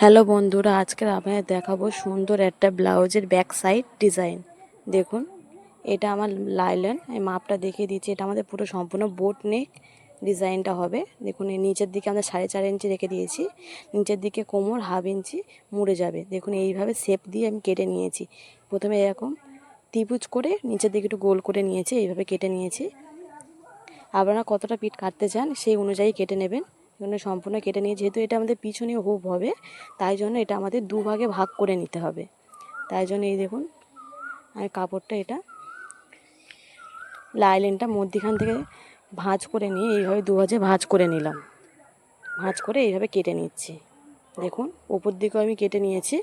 Hello বন্ধুরা, আজকে আপনাদের দেখাবো সুন্দর একটা ব্লাউজের ব্যাক সাইড ডিজাইন। দেখুন, এটা আমার লাইলেন, এই মাপটা দেখিয়ে দিচ্ছি। এটা আমাদের পুরো সম্পূর্ণ বোট নেক ডিজাইনটা হবে। দেখুন, এই নিচের দিকে আমরা 4.5 ইঞ্চি রেখে দিয়েছি, নিচের দিকে কোমর 1/2 ইঞ্চি মুড়ে যাবে। দেখুন, এইভাবে শেপ দিয়ে আমি কেটে নিয়েছি। প্রথমে এরকম ত্রিভুজ করে নিচের দিকে একটু গোল করে নিয়েছি, এইভাবে কেটে নিয়েছি। আপনারা কতটা পিঠ কাটতে চান সেই অনুযায়ী কেটে নেবেন। এখানে সম্পূর্ণ কেটে নিয়ে, যেহেতু এটা আমাদের পিছনে হুপ হবে, তাই জন্য এটা আমাদের দুভাগে ভাগ করে নিতে হবে। তাই জন্য এই দেখুন, আমি কাপড়টা এটা লাইলেনটা মধ্যখান থেকে ভাঁজ করে নিয়ে এইভাবে দুভাজে ভাঁজ করে নিলাম। ভাঁজ করে এইভাবে কেটে নিচ্ছি। দেখুন, উপর দিকেও আমি কেটে নিয়েছি।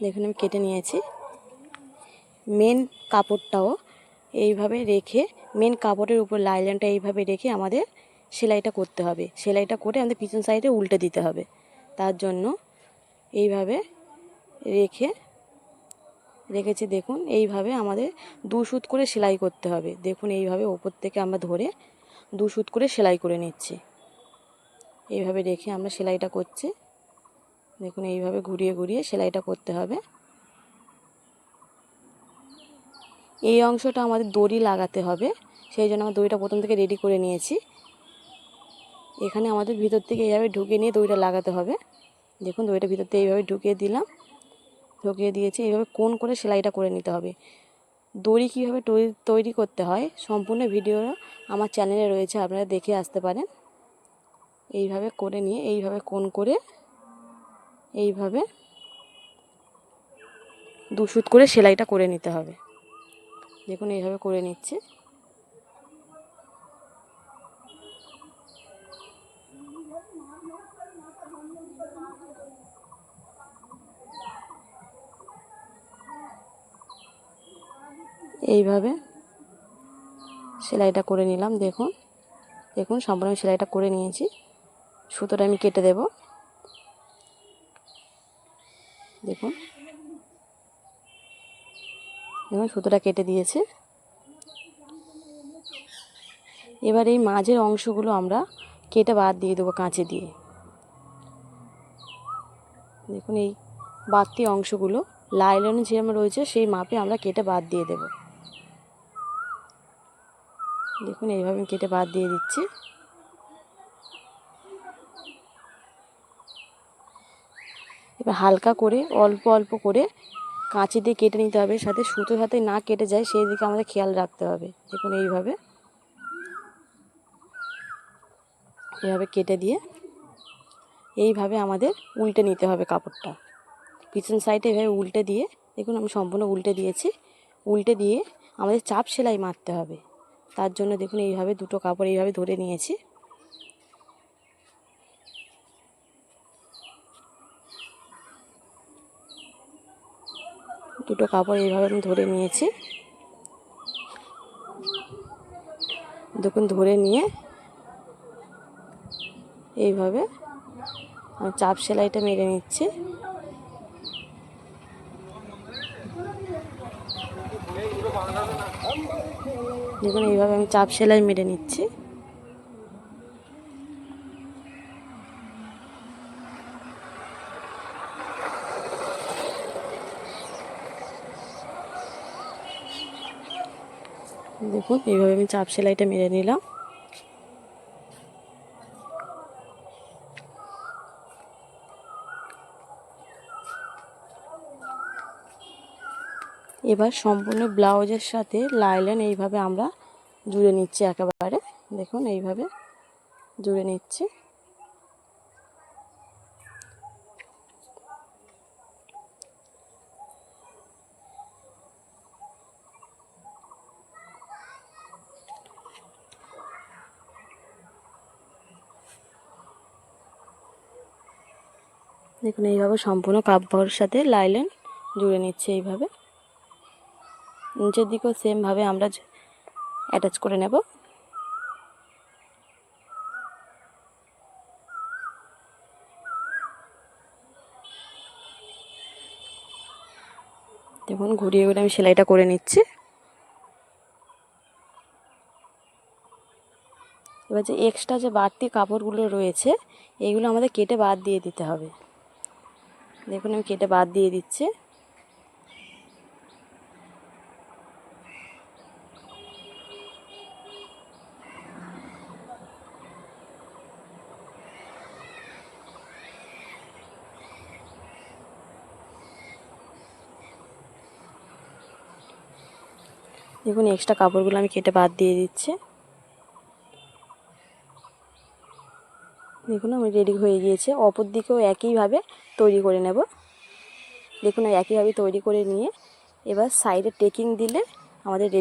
দেখুন, আমি কেটে নিয়েছি। মেন কাপড়টাও এইভাবে রেখে, মেন কাপড়ের উপর লাইলেনটা এইভাবে রেখে আমাদের সেলাইটা করতে হবে। সেলাইটা করে আমাদের পিছন সাইডে উল্টে দিতে হবে। তার জন্য এইভাবে রেখেছি। দেখুন, এইভাবে আমাদের 2 সুত করে সেলাই করতে হবে। দেখুন, এইভাবে ওপর থেকে আমরা ধরে 2 সুত করে সেলাই করে নিচ্ছি। এইভাবে রেখে আমরা সেলাইটা করছি। দেখুন, এইভাবে ঘুরিয়ে ঘুরিয়ে সেলাইটা করতে হবে। এই অংশটা আমাদের দড়ি লাগাতে হবে, সেই জন্য আমরা দড়িটা প্রথম থেকে রেডি করে নিয়েছি। এখানে আমাদের ভিতর থেকে এইভাবে ঢুকিয়ে নিয়ে দড়িটা লাগাতে হবে। দেখুন, দড়িটা ভিতর থেকে এইভাবে ঢুকিয়ে দিলাম, ঢুকিয়ে দিয়েছি। এইভাবে কোণ করে সেলাইটা করে নিতে হবে। দড়ি কীভাবে তৈরি করতে হয় সম্পূর্ণ ভিডিও আমার চ্যানেলে রয়েছে, আপনারা দেখে আসতে পারেন। এইভাবে করে নিয়ে এইভাবে কোণ করে এইভাবে 2 সুত করে সেলাইটা করে নিতে হবে। দেখুন, এইভাবে করে নিচ্ছে। এইভাবে সেলাইটা করে নিলাম। দেখুন, দেখুন সম্পূর্ণ সেলাইটা করে নিয়েছি। সুতোটা আমি কেটে দেব। দেখুন, দেখুন সুতোটা কেটে দিয়েছে। এবার এই মাঝের অংশগুলো আমরা কেটে বাদ দিয়ে দেবো কাঁচি দিয়ে। দেখুন, এই বাড়তি অংশগুলো লাইলনে যেরকম রয়েছে সেই মাপে আমরা কেটে বাদ দিয়ে দেব। দেখুন, এইভাবে কেটে বাদ দিয়ে দিচ্ছি। এবার হালকা করে অল্প অল্প করে কাঁচি দিয়ে কেটে নিতে হবে, সাথে সুতোর সাথে না কেটে যায় সেই দিকে আমাদের খেয়াল রাখতে হবে। দেখুন, এইভাবে কেটে দিয়ে এইভাবে আমাদের উল্টে নিতে হবে কাপড়টা। পিছন সাইডে এভাবে উল্টে দিয়ে, দেখুন আমি সম্পূর্ণ উল্টে দিয়েছি। উল্টে দিয়ে আমাদের চাপ সেলাই মারতে হবে। তার জন্য দেখুন, এইভাবে দুটো কাপড় এইভাবে ধরে নিয়েছি। দুটো কাপড় এইভাবে আমি ধরে নিয়েছি। দেখুন, ধরে নিয়ে এইভাবে আমি চাপ সেলাইটা মেরে নিচ্ছি। দেখুন, এইভাবে আমি চাপ সেলাই মেরে নিচ্ছি। দেখুন, এইভাবে আমি চাপ সেলাইটা মেরে নিলাম। এবার সম্পূর্ণ ব্লাউজের সাথে লাইলেন এইভাবে আমরা জুড়ে নিচ্ছি একেবারে। দেখুন, এইভাবে জুড়ে নিচ্ছি। দেখুন, এইভাবে সম্পূর্ণ কাপড়ের সাথে লাইলেন জুড়ে নিচ্ছে। এইভাবে নিচের দিকেও সেমভাবে আমরা অ্যাটাচ করে নেব। দেখুন, ঘুরিয়ে ঘুরিয়ে আমি সেলাইটা করে নিচ্ছি। এবার যে এক্সট্রা যে বাড়তি কাপড়গুলো রয়েছে এগুলো আমাদের কেটে বাদ দিয়ে দিতে হবে। দেখুন আমি কেটে বাদ দিয়ে দিচ্ছি। দেখুন এক্সট্রা কাপড়গুলো আমি কেটে বাদ দিয়ে দিচ্ছি। দেখুন আমি রেডি হয়ে গিয়েছে। অপর দিকেও একইভাবে তৈরি করে নেব। দেখুন একইভাবে তৈরি করে নিয়ে এবার সাইডে টেকিং দিলে আমাদের রেডি।